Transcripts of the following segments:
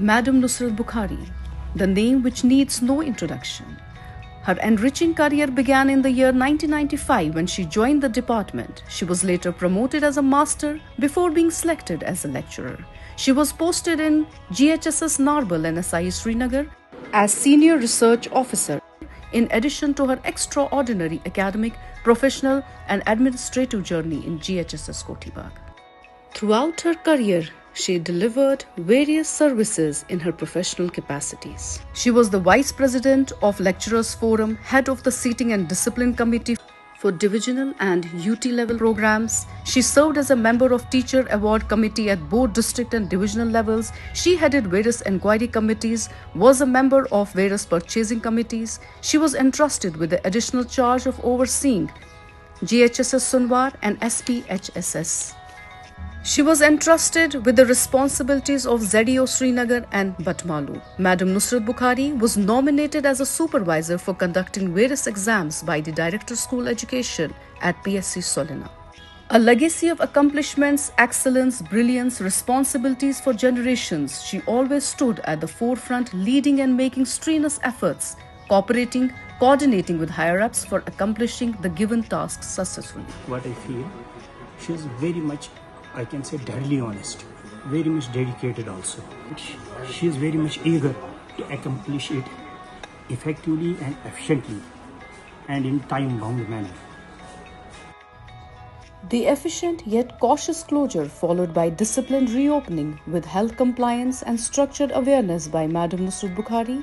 Madam Nusrat Bukhari, the name which needs no introduction. Her enriching career began in the year 1995 when she joined the department. She was later promoted as a master before being selected as a lecturer. She was posted in GHSS Narbal and SIE Srinagar as Senior Research Officer, in addition to her extraordinary academic, professional and administrative journey in GHSS Kotibag. Throughout her career, she delivered various services in her professional capacities. She was the Vice President of Lecturers Forum, Head of the Seating and Discipline Committee for Divisional and UT level programs. She served as a member of Teacher Award Committee at both district and divisional levels. She headed various inquiry committees, was a member of various purchasing committees. She was entrusted with the additional charge of overseeing GHSS Sunwar and SPHSS. She was entrusted with the responsibilities of ZEO Srinagar and Batmalu. Madam Nusrat Bukhari was nominated as a supervisor for conducting various exams by the Director School Education at PSC Solina. A legacy of accomplishments, excellence, brilliance, responsibilities for generations, she always stood at the forefront, leading and making strenuous efforts, cooperating, coordinating with higher-ups for accomplishing the given tasks successfully. What I feel, she is very much, I can say, deadly honest, very much dedicated also. She is very much eager to accomplish it effectively and efficiently and in time-bound manner. The efficient yet cautious closure followed by disciplined reopening with health compliance and structured awareness by Madam Nusrat Bukhari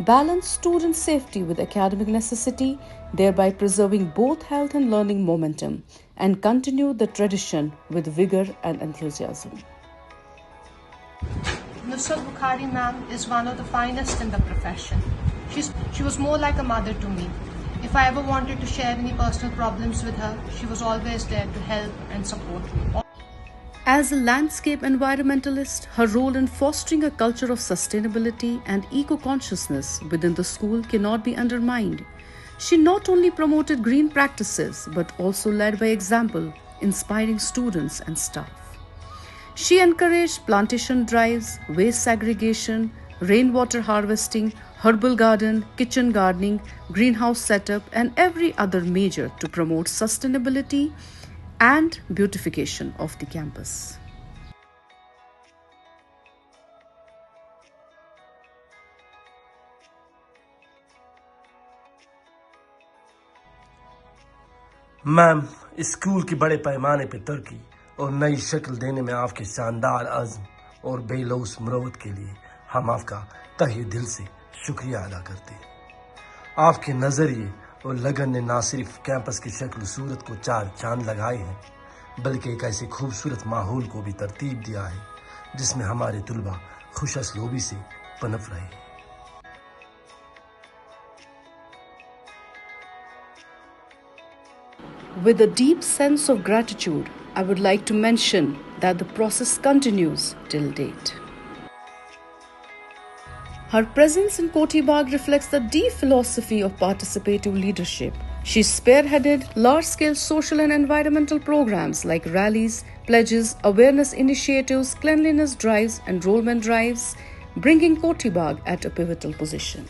balanced student safety with academic necessity, thereby preserving both health and learning momentum, and continued the tradition with vigor and enthusiasm. Nusrat Bukhari ma'am is one of the finest in the profession. She was more like a mother to me. If I ever wanted to share any personal problems with her, she was always there to help and support me. As a landscape environmentalist, her role in fostering a culture of sustainability and eco-consciousness within the school cannot be undermined. She not only promoted green practices but also led by example, inspiring students and staff. She encouraged plantation drives, waste segregation, rainwater harvesting, herbal garden, kitchen gardening, greenhouse setup, and every other measure to promote sustainability and beautification of the campus. Ma'am, school की बड़े पैमाने पर तरक्की और नई शक्ल देने में आपके शानदार अज़्म और बेलौस मुरव्वत के लिए हम आपका तहे दिल से शुक्रिया अदा करते हैं। आपके नज़रिए और लगन ने ना सिर्फ कैंपस की शक्ल सूरत को चार चांद लगाए हैं, बल्कि एक ऐसे खूबसूरत माहौल को भी तरतीब दिया है जिसमें हमारे तुलबा खुश असलूबी से पनप रहे हैं। With a deep sense of gratitude, I would like to mention that the process continues till date. Her presence in Kotibag reflects the deep philosophy of participative leadership. She spearheaded large-scale social and environmental programs like rallies, pledges, awareness initiatives, cleanliness drives, enrollment drives, bringing Kotibag at a pivotal position.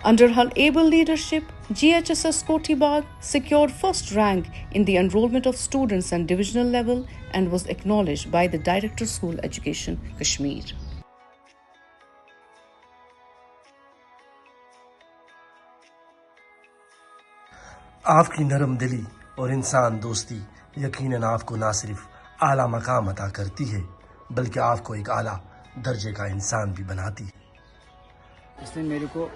Under her able leadership, GHSS Kotibag secured first rank in the enrollment of students at divisional level and was acknowledged by the Director School Education, Kashmir. आपकी नरम दिली और इंसान दोस्ती यकीनन आपको ना सिर्फ आला मकाम अता करती है, बल्कि आपको एक आला दर्जे का इंसान भी बनाती है। इसने मेरे को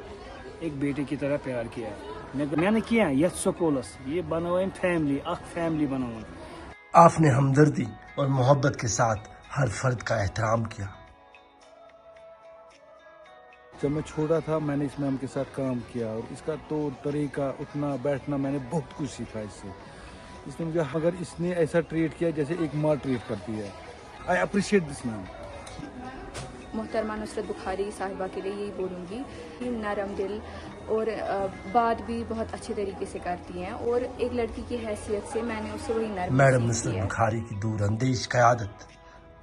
एक बेटे की तरह प्यार किया है। मैंने किया यथ स्कूलस ये बनावन फैमिली बनावन। आपने हमदर्दी और मोहब्बत के साथ हर फर्द का एहतराम किया। जब मैं छोटा था मैंने इस मैम के साथ काम किया और इसका तौर तरीका उठना बैठना मैंने बहुत कुछ सीखा इससे। इसने मुझे अगर इसने ऐसा ट्रीट किया जैसे एक माँ ट्रीट करती है। I appreciate this ma'am. मोहतरमा नुसरत बुखारी साहिबा के लिए यही बोलूँगी कि नरम दिल और बात भी बहुत अच्छे तरीके से करती हैं और एक लड़की की हैसियत से मैंने उससे वही नरम मैडम नुसरत बुखारी की दूर अंदेश क़यादत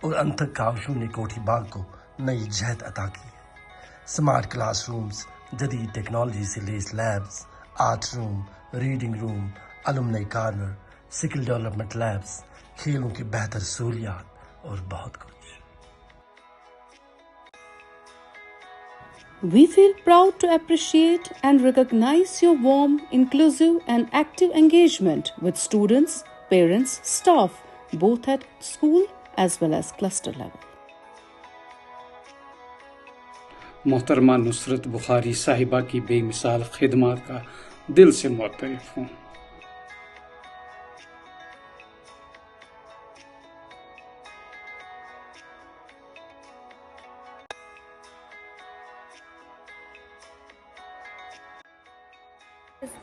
और अंतक कावशों ने कोठीबाग को नई जहद अता की है। स्मार्ट क्लासरूम्स, जदीद टेक्नोलॉजी से लेस labs, art room, reading room, alumni corner, skill development labs, खेलों की बेहतर सहूलियात और बहुत कुछ। We feel proud to appreciate and recognize your warm, inclusive, and active engagement with students, parents, staff, both at school as well as cluster level. मोहतरमा नुसरत बुखारी साहिबा की बेमिसाल खिदमत का दिल से मुतरफ हूँ।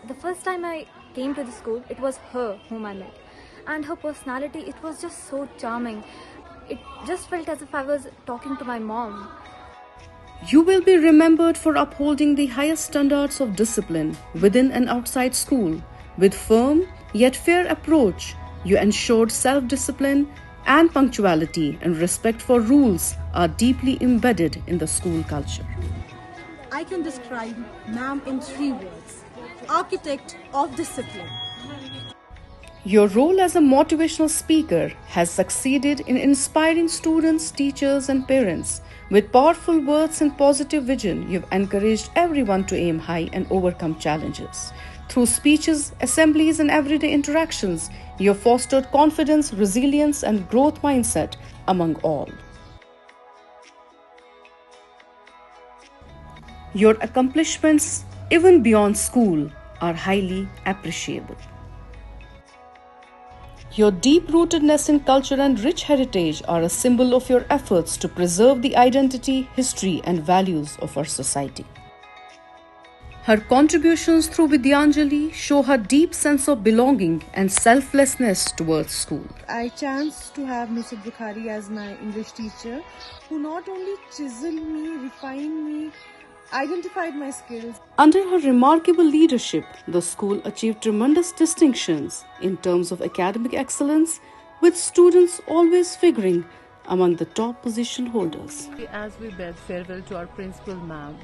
The first time I came to the school, it was her whom I met. And her personality, it was just so charming. It just felt as if I was talking to my mom. You will be remembered for upholding the highest standards of discipline within and outside school. With firm yet fair approach, you ensured self-discipline and punctuality, and respect for rules are deeply embedded in the school culture. I can describe ma'am in 3 words: architect of discipline. Your role as a motivational speaker has succeeded in inspiring students, teachers, and parents. With powerful words and positive vision, you've encouraged everyone to aim high and overcome challenges. Through speeches, assemblies, and everyday interactions, you've fostered confidence, resilience, and growth mindset among all. Your accomplishments, even beyond school, are highly appreciable. Your deep-rootedness in culture and rich heritage are a symbol of your efforts to preserve the identity, history, and values of our society. Her contributions through Vidyanjali show her deep sense of belonging and selflessness towards school. I chanced to have Mr. Bukhari as my English teacher, who not only chiseled me, refined me, identified my skills. Under her remarkable leadership, the school achieved tremendous distinctions in terms of academic excellence, with students always figuring among the top position holders. As we bid farewell to our principal ma'am,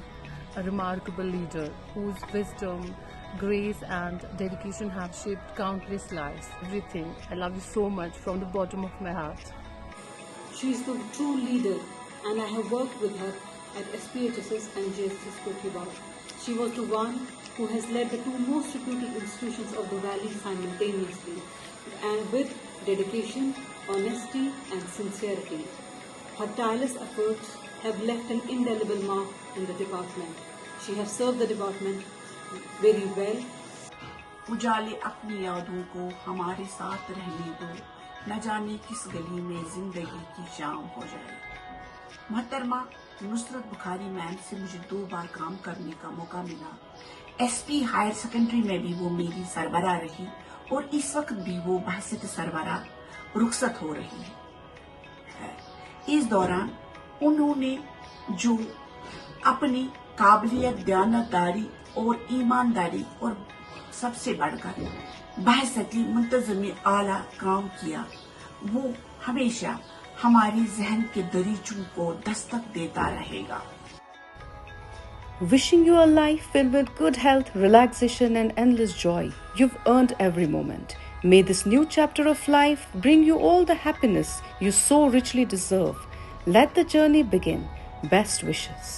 a remarkable leader whose wisdom, grace and dedication have shaped countless lives. Everything. I love you so much from the bottom of my heart. She is the true leader, and I have worked with her at SPHSS and JSS Kothibal. She was the one who has led the 2 most reputed institutions of the Valley simultaneously, and with dedication, honesty and sincerity. Her tireless efforts have left an indelible mark in the department. She has served the department very well. उजाले अपनी यादों को हमारे साथ रहने दो, न जाने किस गली में जिंदगी की शाम हो जाए। मोहतरमा नुसरत बुखारी मैम से मुझे 2 बार काम करने का मौका मिला। एसपी हायर सेकेंडरी में भी वो मेरी सरबराह रही और इस वक्त भी वो बहसियत सरबराह रुखसत हो रही है। इस दौरान उन्होंने जो अपनी काबिलियत, दयानतदारी और ईमानदारी और सबसे बढ़कर बहसती मुंतज़मी आला काम किया, वो हमेशा हमारी जहन के दरीचों को दस्तक देता रहेगा। Wishing you a life filled with good health, relaxation, and endless joy. You've earned every moment. May this new chapter of life bring you all the happiness you so richly deserve. Let the journey begin. Best wishes.